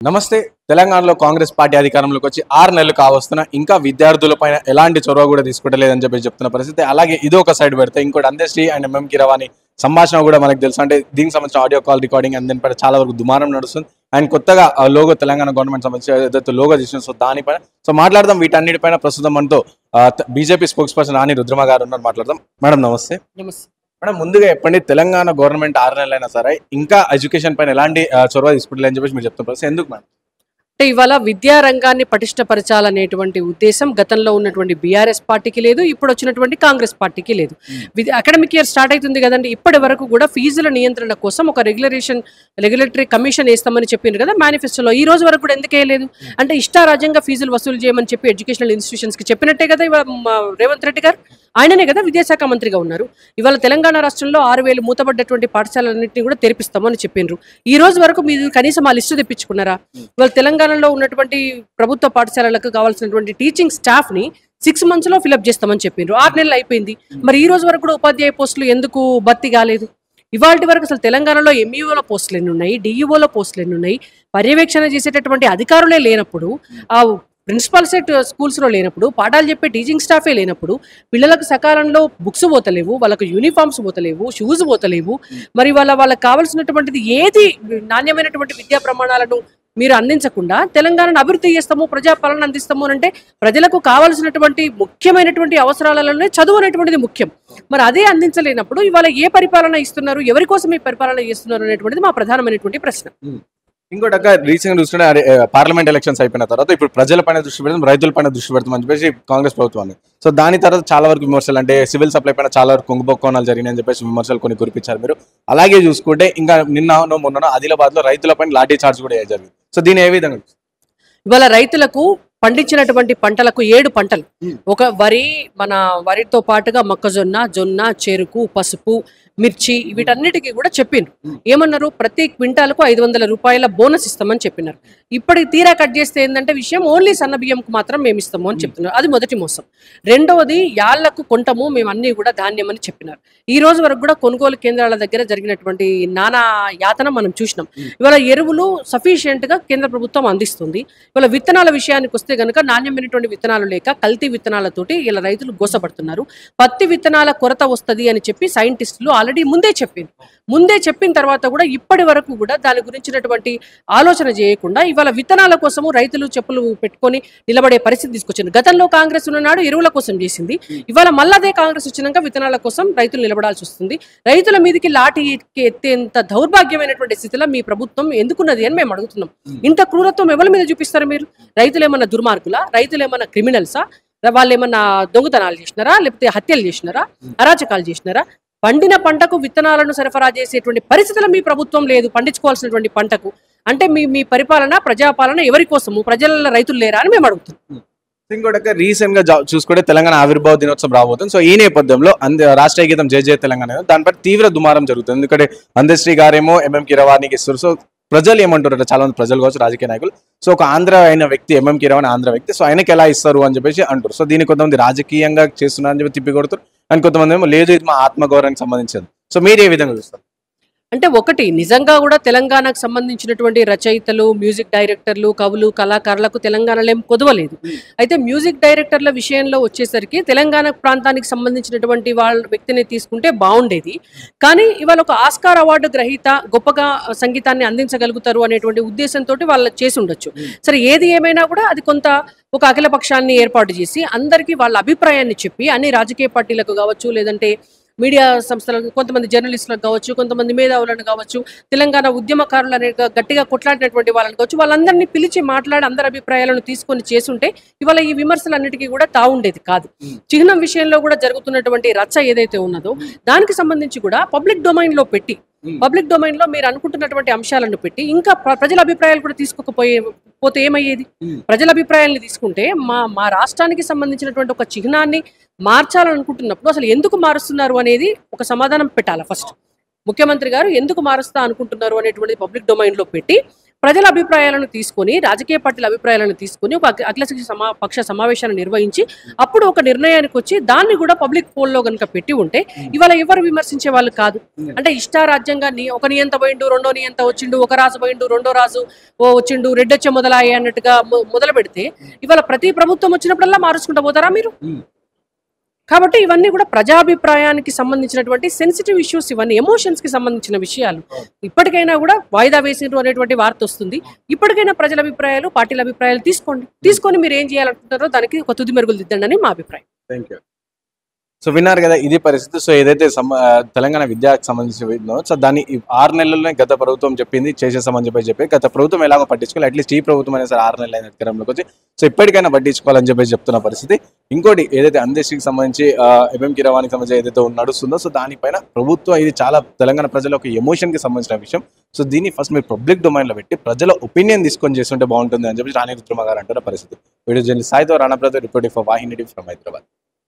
నమస్తే. తెలంగాణలో కాంగ్రెస్ పార్టీ అధికారంలోకి వచ్చి 6 నెలలు కావస్తున్నా ఇంకా విద్యార్థులపైన ఎలాంటి చొరవ కూడా తీసుకుంటలేదని చెప్పి చెప్తున్న పరిస్థితి. అలాగే ఇది ఒక సైడ్ పెడితే ఇంకోటి అందశ్రీ అండ్ ఎంఎం కీరవాణి సంభాషణ కూడా మనకు తెలుసు. అంటే దీనికి సంబంధించిన ఆడియో కాల్ రికార్డింగ్ అండ్ దీనిపైన చాలా వరకు దుమారం నడుస్తుంది. అండ్ కొత్తగా లోగో తెలంగాణ గవర్నమెంట్ సంబంధించి ఏదైతే లోగో తీసిన సో దానిపైన మాట్లాడదాం. వీటన్నిటిపైన ప్రస్తుతం మనతో బీజేపీ స్పోక్స్ పర్సన్ రాణి రుద్రమ గారు ఉన్నారు. మాట్లాడదాం. మేడం నమస్తే. మేడం ముందుగా చెప్పండి, తెలంగాణ గవర్నమెంట్ 6 నెలలైనా సరే ఇంకా ఎడ్యుకేషన్ పైన ఎలాంటి చొరవ తీసుకుంటలే అని చెప్పి మీరు చెప్తున్నారు. ఎందుకు మేడం? అంటే ఇవాళ విద్యా రంగాన్ని పటిష్టపరచాలనేటువంటి ఉద్దేశం గతంలో ఉన్నటువంటి బీఆర్ఎస్ పార్టీకి లేదు, ఇప్పుడు వచ్చినటువంటి కాంగ్రెస్ పార్టీకి లేదు. అకాడమిక్ ఇయర్ స్టార్ట్ అవుతుంది కదండి, ఇప్పటి వరకు కూడా ఫీజుల నియంత్రణ కోసం ఒక రెగ్యులేటరీ కమిషన్ వేస్తామని చెప్పింది కదా మేనిఫెస్టోలో. ఈ రోజు వరకు కూడా ఎందుకు వేయలేదు? అంటే ఇష్టారాజ్యంగా ఫీజులు వసూలు చేయమని చెప్పి ఎడ్యుకేషనల్ ఇన్స్టిట్యూషన్స్ కి చెప్పినట్టే కదా ఇవాళ రేవంత్ రెడ్డి గారు. ఆయననే కదా విద్యాశాఖ మంత్రిగా ఉన్నారు. ఇవాళ తెలంగాణ రాష్ట్రంలో 6,000 మూతపడ్డటువంటి పాఠశాలన్నింటినీ కూడా తెరిపిస్తామని చెప్పిండ్రు. ఈ రోజు వరకు మీరు కనీసం ఆ లిస్టు తెప్పించుకున్నారా? ఇవాళ తెలంగాణలో ఉన్నటువంటి ప్రభుత్వ పాఠశాలలకు కావాల్సినటువంటి టీచింగ్ స్టాఫ్ ని 6 months లో ఫిలప్ చేస్తామని చెప్పిండ్రు. 6 నెలలు అయిపోయింది. మరి ఈ రోజు వరకు కూడా ఉపాధ్యాయ పోస్టులు ఎందుకు భర్తీ కాలేదు? ఇవాళ వరకు అసలు తెలంగాణలో ఎంఈఓల పోస్టులు ఎన్ని ఉన్నాయి, డిఈఓల పోస్టులు ఎన్ని ఉన్నాయి, పర్యవేక్షణ చేసేటటువంటి అధికారులే లేనప్పుడు, ఆ ప్రిన్సిపల్ సెట్ స్కూల్స్లో లేనప్పుడు, పాఠాలు చెప్పే టీచింగ్ స్టాఫే లేనప్పుడు, పిల్లలకు సకాలంలో బుక్స్ పోతలేవు, వాళ్ళకు యూనిఫామ్స్ పోతలేవు, షూస్ పోతలేవు, మరి వాళ్ళకి కావాల్సినటువంటిది ఏది నాణ్యమైనటువంటి విద్యా ప్రమాణాలను మీరు అందించకుండా తెలంగాణను అభివృద్ధి చేస్తాము, ప్రజాపాలన అందిస్తాము అంటే ప్రజలకు కావాల్సినటువంటి ముఖ్యమైనటువంటి అవసరాలలోనే చదువు అనేటువంటిది ముఖ్యం. మరి అదే అందించలేనప్పుడు ఇవాళ ఏ పరిపాలన ఇస్తున్నారు, ఎవరి కోసం ఈ పరిపాలన చేస్తున్నారు అనేటువంటిది మా ప్రధానమైనటువంటి ప్రశ్న. ఇంకోటి రీసెంట్ చూసుకుంటే పార్లమెంట్ ఎలక్షన్స్ అయిపోయిన తర్వాత ఇప్పుడు ప్రజలపైన దృష్టి పెడతాం, రైతులపైన దృష్టి పెడతామని చెప్పేసి కాంగ్రెస్ ప్రభుత్వాన్ని. సో దాని తర్వాత చాలా వరకు విమర్శలు, అంటే సివిల్ సప్లై పైన చాలా వరకు కుంభకోణాలు జరిగినాయని చెప్పేసి విమర్శలు కొన్ని కురిపించారు మీరు. అలాగే చూసుకుంటే ఇంకా మొన్న ఆదిలాబాద్ లో రైతులపైన లాఠీ చార్జ్ కూడా జరిగింది. సో దీని ఏ విధంగా ఇవాళ రైతులకు పండించినటువంటి పంటలకు 7 పంటలు, ఒక వరితో పాటుగా మొక్కజొన్న, జొన్న, చెరుకు, పసుపు, మిర్చి, వీటన్నిటికీ కూడా చెప్పిండ్రు. ఏమన్నారు? ప్రతి క్వింటాలకు 500 రూపాయల బోనస్ ఇస్తామని చెప్పినారు. ఇప్పటికి తీరా కట్ చేస్తే ఏంటంటే విషయం ఓన్లీ సన్న బియ్యంకు మాత్రం మేము ఇస్తాము అని చెప్తున్నారు. అది మొదటి మోసం. రెండవది యాళ్లకు కొంటము మేము అన్ని కూడా ధాన్యం అని చెప్పినారు. ఈ రోజు వరకు కూడా కొనుగోలు కేంద్రాల దగ్గర జరిగినటువంటి నానా యాతన మనం చూసినాం. ఇవాళ ఎరువులు సఫిషియెంట్ గా కేంద్ర ప్రభుత్వం అందిస్తుంది. ఇవాళ విత్తనాల విషయానికి వస్తే గనుక నాణ్యమైనటువంటి విత్తనాలు లేక కల్తీ విత్తనాలతోటి ఇలా రైతులు గోసపడుతున్నారు. పత్తి విత్తనాల కొరత వస్తుంది అని చెప్పి సైంటిస్టులు ఆల్రెడీ ముందే చెప్పిన తర్వాత కూడా ఇప్పటి వరకు కూడా దాని గురించినటువంటి ఆలోచన చేయకుండా ఇవాళ విత్తనాల కోసము రైతులు చెప్పులు పెట్టుకొని నిలబడే పరిస్థితి తీసుకొచ్చింది. గతంలో కాంగ్రెస్ ఉన్ననాడు ఎరువుల కోసం చేసింది. ఇవాళ మళ్ళదే కాంగ్రెస్ వచ్చినాక విత్తనాల కోసం రైతులు నిలబడాల్సి వస్తుంది. రైతుల మీదకి లాఠీ ఎత్తేంత దౌర్భాగ్యమైనటువంటి స్థితిలో మీ ప్రభుత్వం ఎందుకున్నది అని మేము అడుగుతున్నాం. ఇంత క్రూరత్వం ఎవరి మీద చూపిస్తారు మీరు? రైతులు ఏమన్నా దుర్మార్గులా? రైతులు ఏమన్నా క్రిమినల్సా? వాళ్ళు ఏమన్నా దొంగతనాలు చేసినారా? లేకపోతే హత్యలు చేసినారా? అరాచకాలు చేసినారా? పండిన పంటకు విత్తనాలను సరఫరా చేసేటువంటి పరిస్థితులు మీ ప్రభుత్వం లేదు. పండించుకోవాల్సినటువంటి పంటకు అంటే మీ పరిపాలన, ప్రజాపాలన ఎవరి కోసము? ప్రజల రైతులు లేరా అని మేము అడుగుతున్నాం. ఇంకోటి రీసెంట్ గా చూసుకుంటే తెలంగాణ ఆవిర్భావ దినోత్సవం రాబోతుంది. సో ఈ నేపథ్యంలో రాష్ట్రీయ గీతం జయ జయ తెలంగాణ దానిపై తీవ్ర దుమారం జరుగుతుంది. ఎందుకంటే అందశ్రీ గారేమో ఎంఎం కీరవాణికి ఇస్తారు. సో ప్రజలు ఏమంటారు? చాలా మంది ప్రజలు కావచ్చు, రాజకీయ నాయకులు, సో ఒక ఆంధ్ర అయిన వ్యక్తి ఎంఎం కీరవాణి ఆంధ్ర వ్యక్తి, సో ఆయనకి ఎలా ఇస్తారు అని చెప్పేసి అంటారు. సో దీన్ని కొంతమంది రాజకీయంగా చేస్తున్నారని చెప్పి తిప్పి కొడుతారు. అండ్ కొంతమంది ఏమో లేదు ఇది మా ఆత్మగౌరవానికి సంబంధించింది. సో మీరు ఏ విధంగా చూస్తారు? అంటే ఒకటి నిజంగా కూడా తెలంగాణకు సంబంధించినటువంటి రచయితలు, మ్యూజిక్ డైరెక్టర్లు, కవులు, కళాకారులకు తెలంగాణలో ఏం కొదవలేదు. అయితే మ్యూజిక్ డైరెక్టర్ల విషయంలో వచ్చేసరికి తెలంగాణ ప్రాంతానికి సంబంధించినటువంటి వాళ్ళ వ్యక్తిని తీసుకుంటే బాగుండేది. కానీ ఇవాళ ఒక ఆస్కార్ అవార్డు గ్రహీత గొప్పగా సంగీతాన్ని అందించగలుగుతారు అనేటువంటి ఉద్దేశంతో వాళ్ళు చేసి ఉండొచ్చు. సరే, ఏది ఏమైనా కూడా అది కొంత ఒక అఖిల పక్షాన్ని ఏర్పాటు చేసి అందరికీ వాళ్ళ అభిప్రాయాన్ని చెప్పి అన్ని రాజకీయ పార్టీలకు కావచ్చు, లేదంటే మీడియా సంస్థలకు, కొంతమంది జర్నలిస్టులకు కావచ్చు, కొంతమంది మేధావులను కావచ్చు, తెలంగాణ ఉద్యమకారులు అనే గట్టిగా కొట్లాడినటువంటి వాళ్ళని కావచ్చు, వాళ్ళందరినీ పిలిచి మాట్లాడి అందరి అభిప్రాయాలను తీసుకొని చేసుంటే ఇవాళ ఈ విమర్శలన్నిటికీ కూడా తావుండేది కాదు. చిహ్నం విషయంలో కూడా జరుగుతున్నటువంటి రచ్చ ఏదైతే ఉన్నదో దానికి సంబంధించి కూడా పబ్లిక్ డొమైన్ లో మీరు అనుకుంటున్నటువంటి అంశాలను పెట్టి ఇంకా ప్రజల అభిప్రాయాలు కూడా తీసుకోకపోతే ఏమయ్యేది? ప్రజల అభిప్రాయాలను తీసుకుంటే మా రాష్ట్రానికి సంబంధించినటువంటి ఒక చిహ్నాన్ని మార్చాలనుకుంటున్నప్పుడు అసలు ఎందుకు మారుస్తున్నారు అనేది ఒక సమాధానం పెట్టాలి. ఫస్ట్ ముఖ్యమంత్రి గారు ఎందుకు మారుస్తా అనుకుంటున్నారు అనేటువంటిది పబ్లిక్ డొమైన్ లో పెట్టి ప్రజల అభిప్రాయాలను తీసుకొని, రాజకీయ పార్టీల అభిప్రాయాలను తీసుకొని ఒక పక్ష సమావేశాన్ని నిర్వహించి అప్పుడు ఒక నిర్ణయానికి వచ్చి దాన్ని కూడా పబ్లిక్ పోల్లో కనుక పెట్టి ఉంటే ఇవాళ ఎవరు విమర్శించే వాళ్ళు కాదు. అంటే ఇష్టారాజ్యంగా ఒక నియంత పోయిండు, రెండో నియంత వచ్చిండు, ఒక రాజు పోయిండు, రెండో రాజు వచ్చిండు, రెడ్డొచ్చ మొదలాయి అన్నట్టుగా మొదలు పెడితే ఇవాళ ప్రతి ప్రభుత్వం వచ్చినప్పుడల్లా మారుచుకుంటూ పోతారా మీరు? కాబట్టి ఇవన్నీ కూడా ప్రజాభిప్రాయానికి సంబంధించినటువంటి సెన్సిటివ్ ఇష్యూస్, ఇవన్నీ ఎమోషన్స్ కి సంబంధించిన విషయాలు. ఇప్పటికైనా కూడా వాయిదా వేసిండ్రు అనేటువంటి వార్త వస్తుంది. ఇప్పటికైనా ప్రజల అభిప్రాయాలు, పార్టీల అభిప్రాయాలు తీసుకొని మీరు ఏం చేయాలనుకుంటారో దానికి ఒక తుది మెరుగులు దిద్దండి అని మా అభిప్రాయం. Thank you. సో విన్నారు కదా, ఇది పరిస్థితి. సో ఏదైతే తెలంగాణ విద్యకు సంబంధించిన సో దాన్ని 6 నెలల్లోనే గత ప్రభుత్వం చెప్పింది చేసేసామని చెప్పి గత ప్రభుత్వం ఎలాగో పట్టించుకోవాలి, అట్లీస్ట్ ఈ ప్రభుత్వం అయినా సరే 6 నెలలు అయిన అధికారంలోకి వచ్చి సో ఇప్పటికైనా పట్టించుకోవాలని చెప్తున్న పరిస్థితి. ఇంకోటి ఏదైతే అందేశ్రీకి సంబంధించి ఎంఎం కీరవాణికి సంబంధించి ఏదైతే నడుస్తుందో సో దానిపైన ప్రభుత్వం ఇది చాలా తెలంగాణ ప్రజల ఒక ఎమోషన్కి సంబంధించిన విషయం. సో దీన్ని ఫస్ట్ మీరు పబ్లిక్ డొమైన్లో పెట్టి ప్రజల ఒపీనియన్ తీసుకొని చేస్తుంటే బాగుంటుంది అని చెప్పి రాణి రుద్రమ గారు అంటున్న పరిస్థితి. వీడియో జర్నలిస్ట్ సాయితో Rana brother reporting for Vahini TV from Hyderabad.